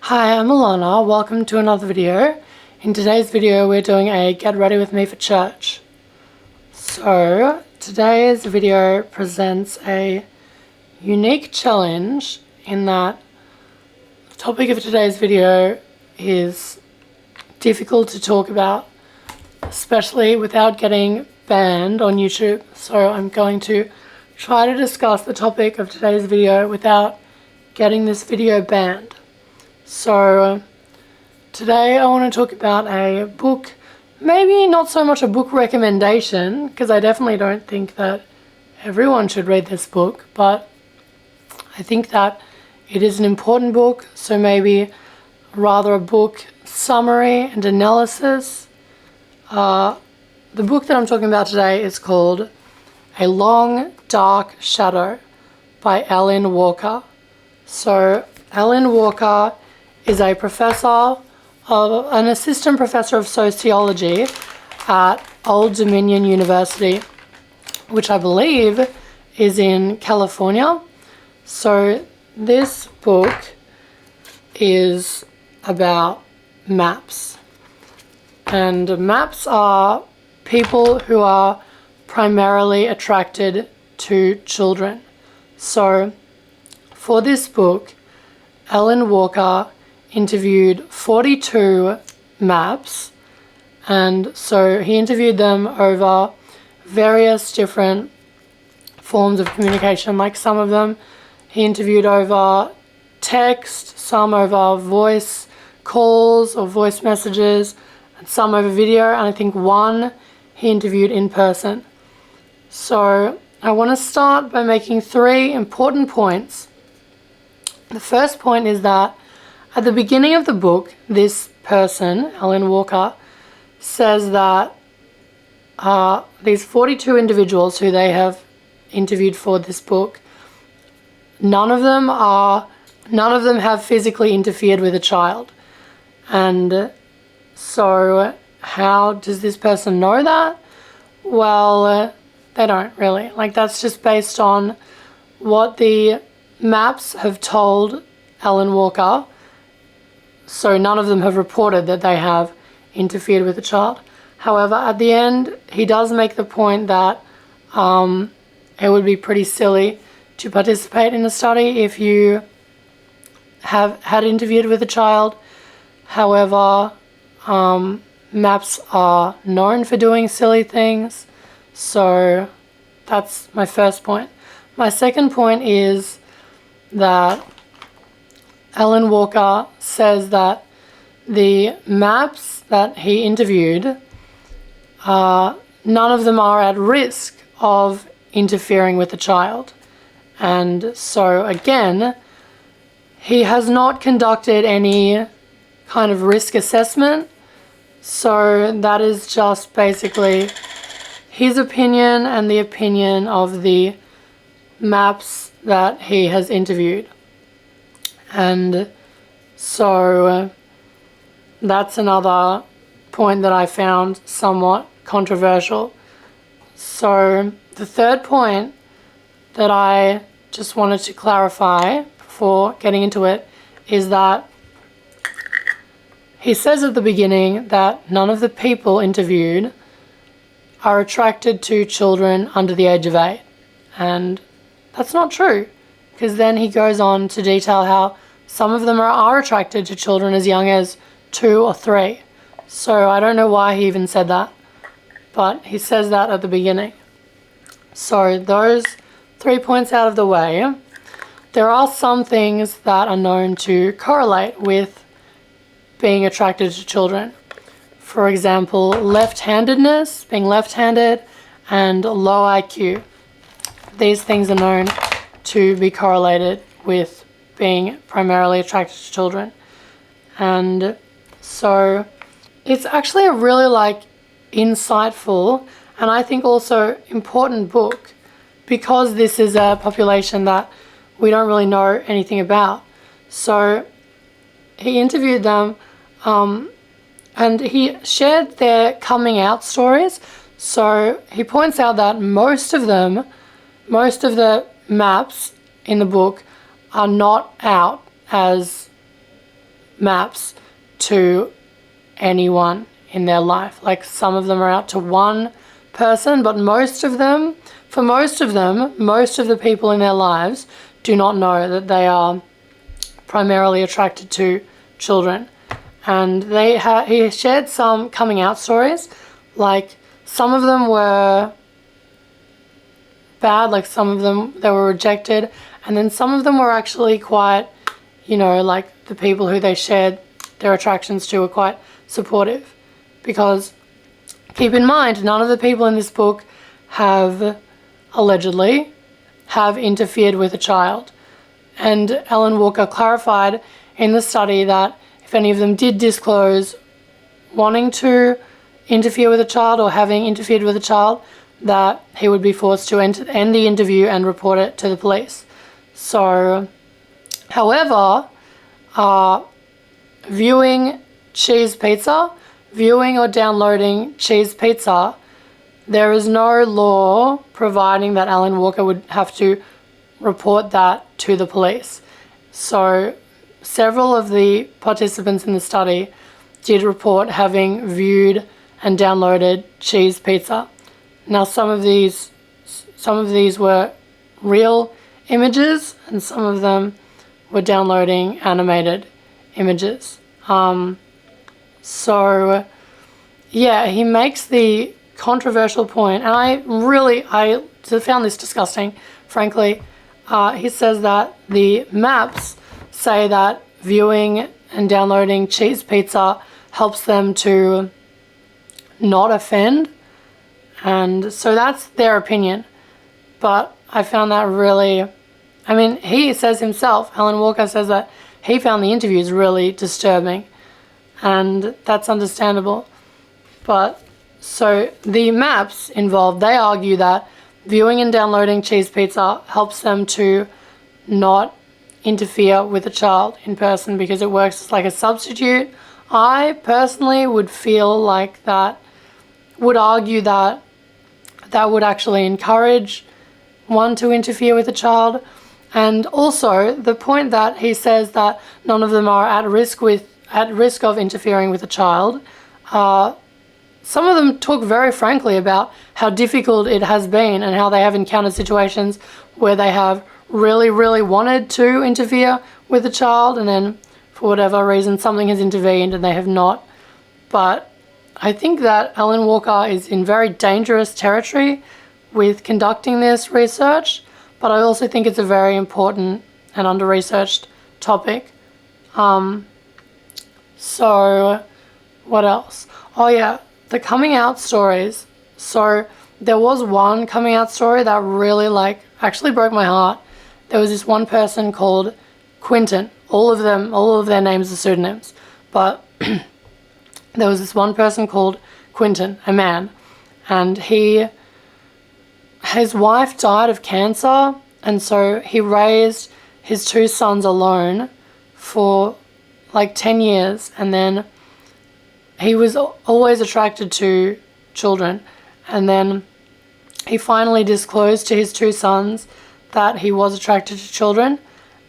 Hi, I'm Alana. Welcome to another video. In today's video we're doing a Get Ready With Me for Church. So today's video presents a unique challenge in that the topic of today's video is difficult to talk about, especially without getting banned on YouTube. So I'm going to try to discuss the topic of today's video without getting this video banned. So today I want to talk about a book, maybe not so much a book recommendation, because I definitely don't think that everyone should read this book, but I think that it is an important book, so maybe rather a book summary and analysis. The book that I'm talking about today is called A Long Dark Shadow by Allyn Walker. So Allyn Walker is an assistant professor of sociology at Old Dominion University, which I believe is in California. So this book is about maps. And maps are people who are primarily attracted to children. So for this book, Allyn Walker interviewed 42 maps, and so he interviewed them over various different forms of communication. Like some of them he interviewed over text, some over voice calls or voice messages, and some over video, and I think one he interviewed in person. So I want to start by making 3 important points. The first point is that at the beginning of the book, this person, Allyn Walker, says that these 42 individuals who they have interviewed for this book, none of them have physically interfered with a child. And so how does this person know that? Well, they don't really. Like, that's just based on what the maps have told Allyn Walker. So none of them have reported that they have interfered with a child. However, at the end, he does make the point that it would be pretty silly to participate in a study if you have had interfered with a child. However, maps are known for doing silly things. So that's my first point. My second point is that Allyn Walker says that the maps that he interviewed, none of them are at risk of interfering with a child. And so again, he has not conducted any kind of risk assessment. So that is just basically his opinion and the opinion of the maps that he has interviewed. And so that's another point that I found somewhat controversial. So the third point that I just wanted to clarify before getting into it is that he says at the beginning that none of the people interviewed are attracted to children under the age of 8. And that's not true, because then he goes on to detail how some of them are attracted to children as young as 2 or 3. So I don't know why he even said that, but he says that at the beginning. So those 3 points out of the way, there are some things that are known to correlate with being attracted to children. For example, left-handedness, being left-handed, and low IQ. These things are known to be correlated with being primarily attracted to children. And so it's actually a really insightful and I think also important book, because this is a population that we don't really know anything about. So he interviewed them and he shared their coming out stories. So he points out that most of the maps in the book are not out as maps to anyone in their life. Like some of them are out to one person, but most of them, most of the people in their lives do not know that they are primarily attracted to children. And he shared some coming out stories. Like some of them were bad, like some of them they were rejected, and then some of them were actually quite, like the people who they shared their attractions to were quite supportive. Because keep in mind, none of the people in this book allegedly have interfered with a child. And Allyn Walker clarified in the study that if any of them did disclose wanting to interfere with a child or having interfered with a child, that he would be forced to end the interview and report it to the police. So, however, viewing or downloading cheese pizza, there is no law providing that Allyn Walker would have to report that to the police. So several of the participants in the study did report having viewed and downloaded cheese pizza. Now some of these were real images and some of them were downloading animated images. So yeah, he makes the controversial point, and I found this disgusting, frankly. He says that the maps say that viewing and downloading cheese pizza helps them to not offend, and so that's their opinion. But I found that really, he says himself, Allyn Walker says that he found the interviews really disturbing, and that's understandable. But so the maps involved, they argue that viewing and downloading cheese pizza helps them to not interfere with a child in person because it works like a substitute. I personally would feel like would argue that would actually encourage one to interfere with a child. And also the point that he says that none of them are at risk of interfering with a child. Some of them talk very frankly about how difficult it has been and how they have encountered situations where they have really, really wanted to interfere with a child, and then for whatever reason something has intervened and they have not. But I think that Allyn Walker is in very dangerous territory with conducting this research, but I also think it's a very important and under-researched topic. So what else? Oh yeah, the coming out stories. So there was one coming out story that really actually broke my heart. There was this one person called Quentin. All of their names are pseudonyms, but there was this one person called Quentin, a man, and his wife died of cancer, and so he raised his two sons alone for 10 years, and then he was always attracted to children, and then he finally disclosed to his two sons that he was attracted to children,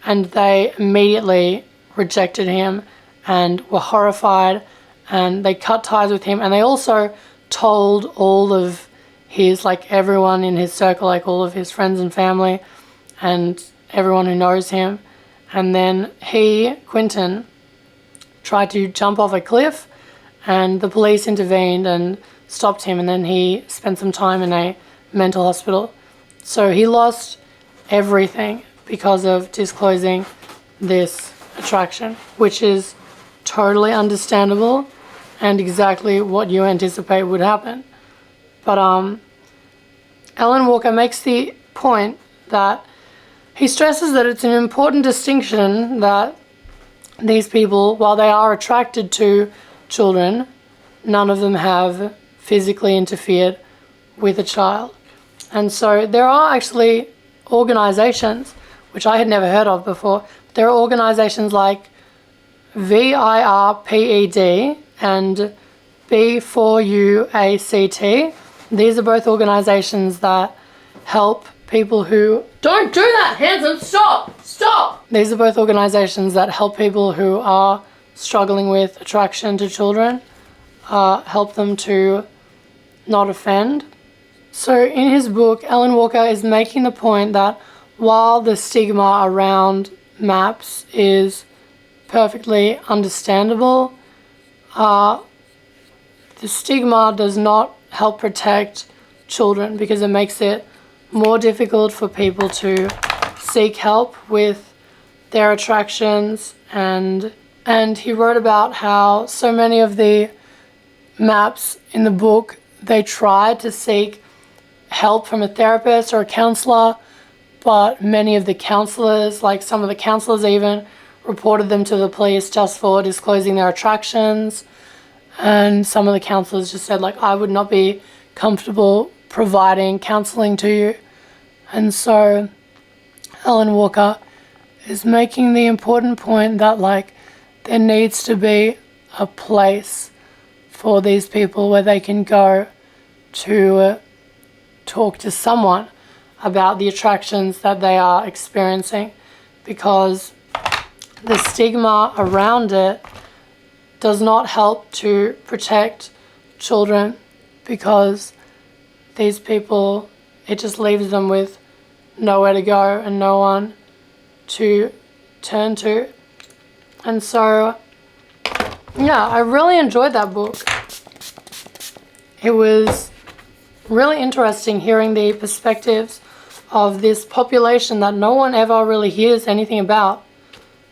and they immediately rejected him and were horrified, and they cut ties with him, and they also told all of his, everyone in his circle, all of his friends and family and everyone who knows him. And then Quentin, tried to jump off a cliff, and the police intervened and stopped him, and then he spent some time in a mental hospital. So he lost everything because of disclosing this attraction, which is totally understandable and exactly what you anticipate would happen. But Allyn Walker makes the point that he stresses that it's an important distinction that these people, while they are attracted to children, none of them have physically interfered with a child. And so there are actually organizations, which I had never heard of before. There are organizations like VIRPED and B4UACT. These are both organizations that help people who... Don't do that, Hanson! Stop! Stop! These are both organizations that help people who are struggling with attraction to children, help them to not offend. So in his book, Allyn Walker is making the point that while the stigma around MAPS is perfectly understandable, the stigma does not help protect children because it makes it more difficult for people to seek help with their attractions. And he wrote about how so many of the MAPS in the book, they tried to seek help from a therapist or a counselor, but many of the counselors, like some of the counselors even, reported them to the police just for disclosing their attractions. And some of the counselors just said, like, I would not be comfortable providing counseling to you. And so Allyn Walker is making the important point that, like, there needs to be a place for these people where they can go to talk to someone about the attractions that they are experiencing, because the stigma around it does not help to protect children, because these people, it just leaves them with nowhere to go and no one to turn to. And so, yeah, I really enjoyed that book. It was really interesting hearing the perspectives of this population that no one ever really hears anything about.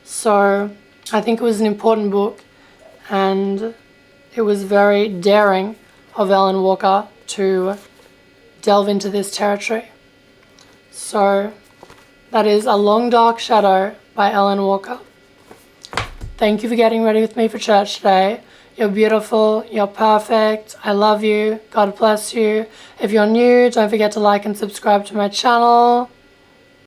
So I think it was an important book, and it was very daring of Allyn Walker to delve into this territory. So that is A Long Dark Shadow by Allyn Walker. Thank you for getting ready with me for church today. You're beautiful, you're perfect, I love you, God bless you. If you're new, don't forget to like and subscribe to my channel.